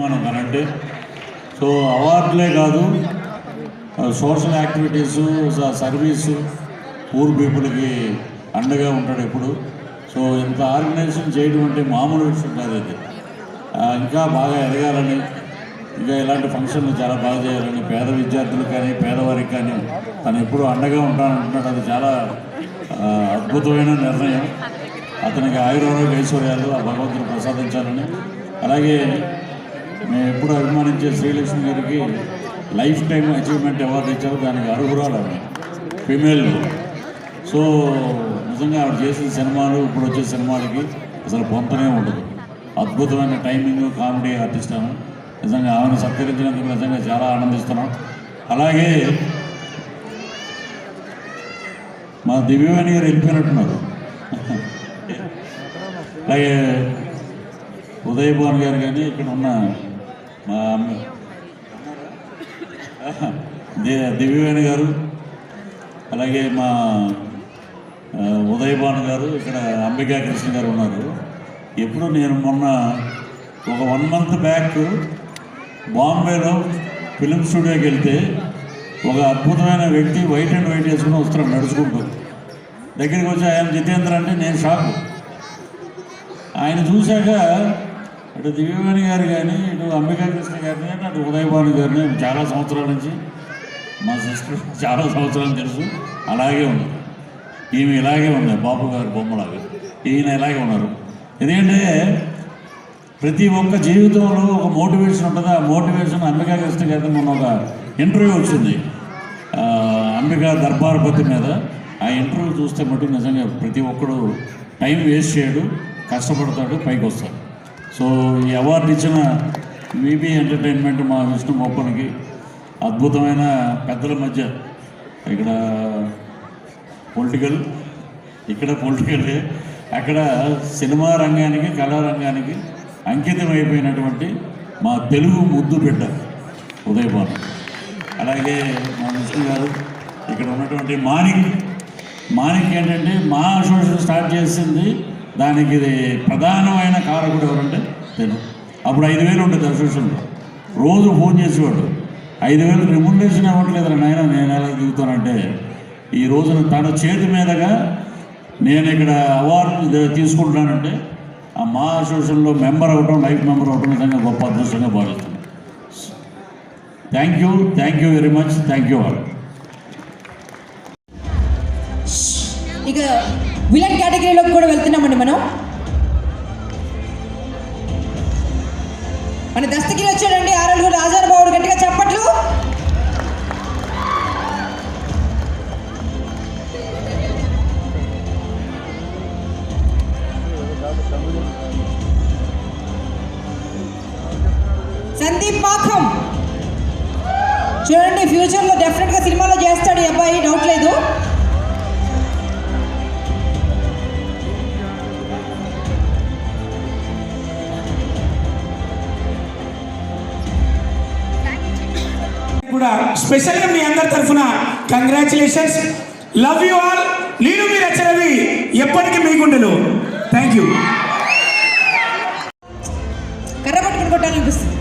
మనం కనంటే సో అవార్డులే కాదు, social activities, service, poor పీపుల్కి అండగా ఉంటాడు ఎప్పుడు. సో ఇంత ఆర్గనైజేషన్ చేయడం అంటే మామూలు విషయం కాదు. అది ఇంకా బాగా ఎదగాలని, ఇంకా ఇలాంటి ఫంక్షన్లు చాలా బాగా చేయాలని, పేద విద్యార్థులకు కానీ పేదవారికి కానీ తను ఎప్పుడు అండగా ఉంటానంటున్నాడు. అది చాలా అద్భుతమైన నిర్ణయం. అతనికి ఆయురారోగ్య ఐశ్వర్యాలు ఆ భగవంతుని ప్రసాదించాలని, అలాగే మేము ఎప్పుడు అభిమానించే శ్రీలక్ష్మి గారికి లైఫ్ టైం అచీవ్మెంట్ అవార్డు ఇచ్చారు. దానికి అర్హురాలు ఆమె, ఫీమేల్. సో నిజంగా ఆవిడ చేసిన సినిమాలు ఇప్పుడు వచ్చే సినిమాలకి అసలు పొంతనే ఉండదు. అద్భుతమైన టైమింగ్, కామెడీ ఆర్టిస్ట్ ఆమె. నిజంగా ఆమెను సత్కరించినందుకు నిజంగా చాలా ఆనందిస్తున్నాం. అలాగే మా దివ్యవాణి గారు వెళ్ళిపోయినట్టున్నారు. అలాగే ఉదయ్ భవన్ గారు కానీ ఇక్కడ ఉన్న మా దివ్యవాణి గారు, అలాగే మా ఉదయ్ భవన్ గారు, ఇక్కడ అంబికా కృష్ణ గారు ఉన్నారు. ఎప్పుడు నేను మొన్న ఒక 1 month బ్యాక్ బాంబేలో ఫిలిం స్టూడియోకి వెళ్తే ఒక అద్భుతమైన వ్యక్తి వైట్ అండ్ వైట్ వేసుకుని వస్తున్నాడు నడుచుకుంటూ. దగ్గరికి వచ్చి ఆయన జితేంద్ర అంటే నేను షాక్. ఆయన చూశాక అటు దివ్యవాణి గారు కానీ, ఇటు అంబికా కృష్ణ గారిని కానీ, అటు ఉదయ్ భాను గారిని చాలా సంవత్సరాల నుంచి మా సిస్టర్ చాలా సంవత్సరాలు తెలుసు. అలాగే ఉంది ఈమె, ఇలాగే ఉంది బాబు గారు బొమ్మలాగా. ఈయన ఇలాగే ఉన్నారు. ఎందుకంటే ప్రతి ఒక్క జీవితంలో ఒక మోటివేషన్ ఉంటుంది. ఆ మోటివేషన్ అంబికా కృష్ణ గారిని మొన్న ఒక ఇంటర్వ్యూ వచ్చింది అంబికా దర్బార్పతి మీద. ఆ ఇంటర్వ్యూ చూస్తే మటుకు నిజంగా ప్రతి ఒక్కడు టైం వేస్ట్ చేయడు, కష్టపడతాడు, పైకి వస్తాడు. సో ఈ అవార్డు ఇచ్చిన విబి ఎంటర్టైన్మెంట్ మా విష్ణు మొప్పనికి, అద్భుతమైన పెద్దల మధ్య ఇక్కడ పొలిటికల్, ఇక్కడ పొలిటికల్, అక్కడ సినిమా రంగానికి, కళారంగానికి అంకితం అయిపోయినటువంటి మా తెలుగు ముద్దు బిడ్డ ఉదయ్ భాను. అలాగే మా విష్ణు గారు, ఇక్కడ ఉన్నటువంటి మాణిక్ ఏంటంటే మా అసోసియేషన్ స్టార్ట్ చేసింది. దానికి ఇది ప్రధానమైన కారకుడు ఎవరంటే నేను. అప్పుడు 5,000 ఉండేది అసోసియేషన్లో. రోజు ఫోన్ చేసేవాడు, 5,000 రెమ్యునరేషన్ ఇవ్వట్లేదు నాయన, నేను ఎలా దిగుతానంటే ఈ రోజున తన చేతి మీదుగా నేను ఇక్కడ అవార్డు తీసుకుంటానంటే ఆ మా అసోసియేషన్లో మెంబర్ అవ్వటం, లైఫ్ మెంబర్ అవ్వటం నిజంగా గొప్ప అదృష్టంగా భావిస్తున్నాను. Thank you very much. Thank you all. ఇక విలన్ కేటగిరీలోకి కూడా వెళ్తున్నామండి. మన దస్తగిరి వచ్చాడండి. ఆరలుగు రాజారావు బాబు, గట్టిగా చప్పట్లు. సందీప్ మాఖం చూడండి, ఫ్యూచర్లో డెఫినెట్గా సినిమాలో చేస్తాడు ఈ అబ్బాయి, డౌట్ లేదు. కూడా స్పెషల్గా మీ అందరి తరఫున కంగ్రాచులేషన్స్, లవ్ యూ ఆల్. నేను మీ రచనవి ఎప్పటికీ మీ గుండెలు. Thank you. కర్ర పట్టుకుని కొట్టాలనిపిస్తుంది,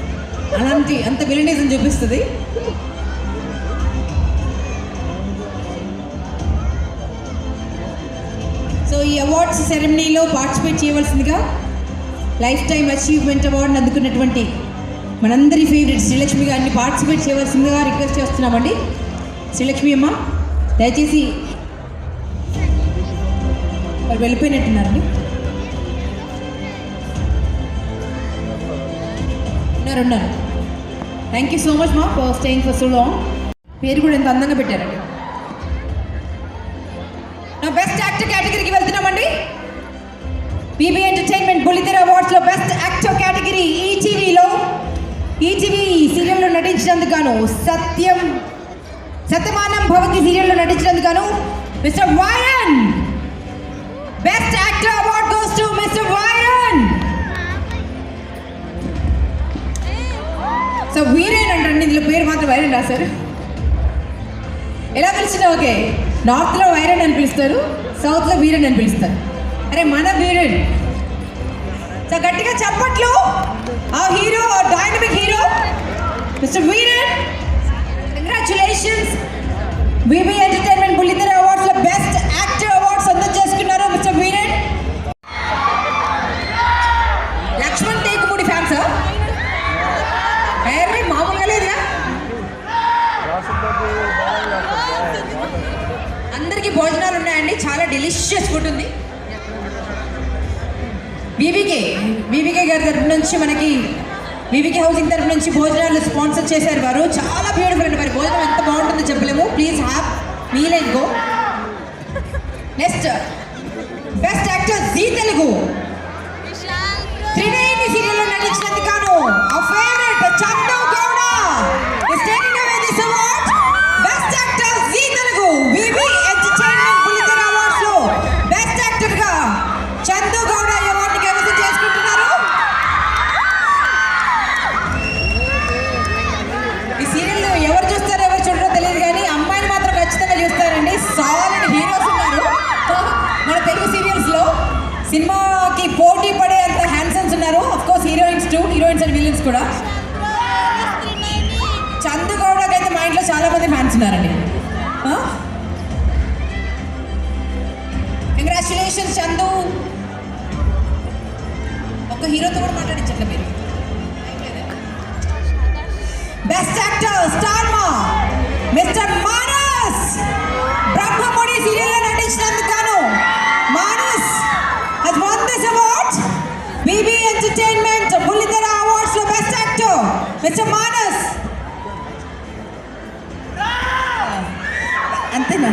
అలాంటి అంత విలనిజం చూపిస్తుంది. సో ఈ అవార్డ్స్ సెరమనీలో పార్టిసిపేట్ చేయవలసిందిగా లైఫ్ టైం అచీవ్మెంట్ అవార్డుని అందుకున్నటువంటి మనందరి ఫేవరెట్ శ్రీలక్ష్మి గారిని పార్టిసిపేట్ చేయవలసిందిగా రిక్వెస్ట్ చేస్తున్నామండి. శ్రీలక్ష్మి అమ్మ దయచేసి, వాళ్ళు వెళ్ళిపోయినట్టున్నారండి. ఉన్నారు. థ్యాంక్ యూ సో మచ్ మా for staying for so long. పేరు కూడా ఎంత అందంగా పెట్టారండి. నా బెస్ట్ యాక్టర్ కేటగిరీకి వెళ్తున్నామండి. బీబీ ఎంటర్టైన్మెంట్ బుల్లితెర అవార్డ్స్లో బెస్ట్ యాక్టర్ కేటగిరీ ఈటీవీ సీరియల్లో నటించినందుకు గాను సత్యమానం భవతి సీరియల్లో నటించినందుకు గాను mister Viren. Best actor award goes to mister Viren. So Viren అంటండి, ఇందులో పేరు మాత్రం వైరన్ రాశారు. ఎలా పిలిచినా ఓకే. నార్త్లో వైరన్ అని పిలుస్తారు, సౌత్లో వీరన్ అని పిలుస్తారు. అరే మన వీరన్. సో గట్టిగా చప్పట్లు. ఆ హీరో డైనమిక్ వివి ఎంటర్టైన్మెంట్ బుల్లితెర అవార్డ్స్ లో బెస్ట్ యాక్టర్ అవార్డ్స్ సొంతం చేసుకున్నారు మిస్టర్ వీరన్. లక్ష్మణ్ టేకుమూడి ఫ్యాన్స్ ఎర్రి మామూలుగా లేదా? అందరికీ భోజనాలు ఉన్నాయండి, చాలా డెలిషియస్ ఫుడ్ ఉంది. బీబీకే గారి తరఫు నుంచి మనకి బీబీకే హౌసింగ్ తరఫు నుంచి భోజనాలు స్పాన్సర్ చేశారు వారు. చాలా బ్యూటిఫుల్ అండి, మరి భోజనం ఎంత బాగుంటుందో చెప్పలేము. Please have meal and go. Next best actor Zee Telugu Trinayani సీరియల్లో నటించినందుకు గాను ఆ favourite Chandu Gowda is taking away this award. Best actor Zee Telugu VV entertainment బుల్లితెర అవార్డ్స్ లో బెస్ట్ యాక్టర్ గా చందు గౌడ ఈ అవార్డుని కైవసం చేసుకుంటున్నారు. ఈ సీరియల్ ఎవరు చూస్తారో ఎవరు చూడరో తెలియదు కానీ అమ్మాయిని మాత్రం ఖచ్చితంగా చూస్తారండి. సాలిడ్ హీరోస్ ఉన్నారు మన తెలుగు సీరియల్స్ లో. సినిమాకి పోటీ పడే అంత హ్యాండ్సమ్స్ ఉన్నారు. Of course heroines and villains కూడా. చందు గౌడకి అయితే మా ఇంట్లో చాలా మంది ఫ్యాన్స్ ఉన్నారండి. కంగ్రాచులేషన్స్ చందు. ఒక హీరోతో కూడా మాట్లాడించట్లే మీరు. Best actor star Maa mister Manas Brahmamudi సీరియల్లో నటించినందుకు గాను Manas has won this award. BB entertainment బుల్లితెర అవార్డ్స్ లో బెస్ట్ యాక్టర్ మిస్టర్ మానస్. అంతేనా?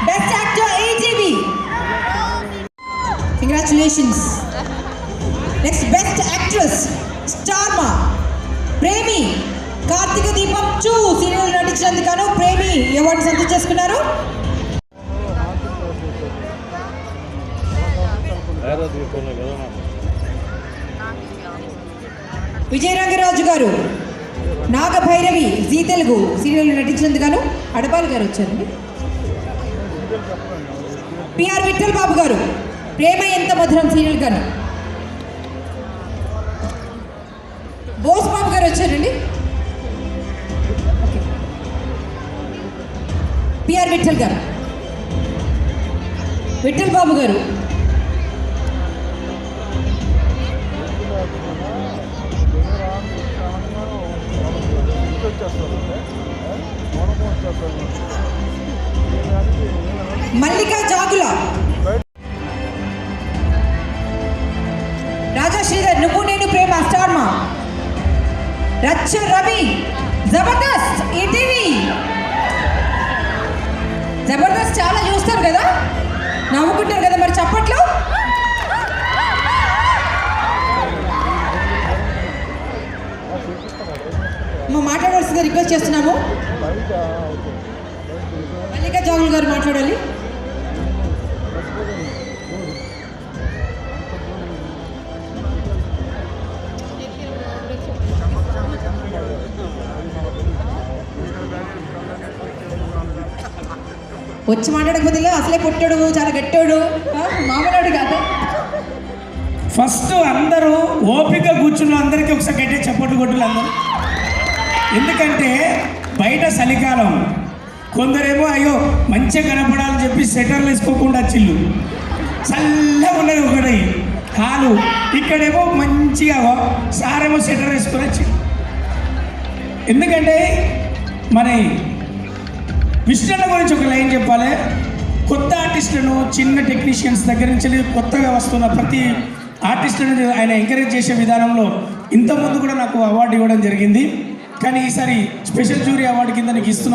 Best actor ETV. Congratulations. Next best actress star Maa Premi Karthika దీపం 2 సీరియల్ నటించినందుకు గాను ప్రేమి అవార్డు సొంతం చేసుకున్నారు. విజయరంగరాజు గారు నాగభైరవి జీ తెలుగు సీరియల్ నటించినందుకు గాను అడపాల్ గారు వచ్చారండి. పిఆర్ విఠల్ బాబు గారు ప్రేమ ఎంత మధురం సీరియల్ గాను. బోస్ బాబు గారు వచ్చారండి. పిఆర్ విఠల్ గారు విఠల్ బాబు గారు మల్లికా జాగుల రాజా శ్రీధర్ నువ్వు నేను ప్రేమ స్టార్ మా రచ్చ రవి జబర్దస్త్ ఈటీవీ. జబర్దస్త్ చాలా చూస్తారు కదా, నవ్వుకుంటారు కదా, మరి చప్పట్లు. మాట్లాడవలసిందిగా రిక్వెస్ట్ చేస్తున్నాము. మల్లికా జాగుల్ గారు మాట్లాడాలి. వచ్చి మాట్లాడకపోతే అసలే పుట్టాడు, చాలా గట్టాడు, మామూలుడు కాదు. ఫస్ట్ అందరూ ఓపిక కూర్చున్న అందరికీ ఒకసారి గట్టిగా చప్పట్లు కొట్టులు అందరూ. ఎందుకంటే బయట చలికాలం, కొందరేమో అయ్యో మంచిగా కనపడాలని చెప్పి స్వెటర్లు వేసుకోకుండా చిల్లు చల్లగా ఉన్నది ఒకటి హాలు. ఇక్కడేమో మంచిగా సారేమో స్వెటర్ వేసుకొని వచ్చి. ఎందుకంటే మరి విష్ణుల గురించి ఒక లైన్ చెప్పాలి. కొత్త ఆర్టిస్టులను చిన్న టెక్నీషియన్స్ దగ్గర నుంచి కొత్తగా వస్తున్న ప్రతి ఆర్టిస్టులను ఆయన ఎంకరేజ్ చేసే విధానంలో ఇంతకుముందు కూడా నాకు అవార్డు ఇవ్వడం జరిగింది. కానీ ఈసారి స్పెషల్ జ్యూరీ అవార్డు కింద నీకు ఇస్తున్నాను.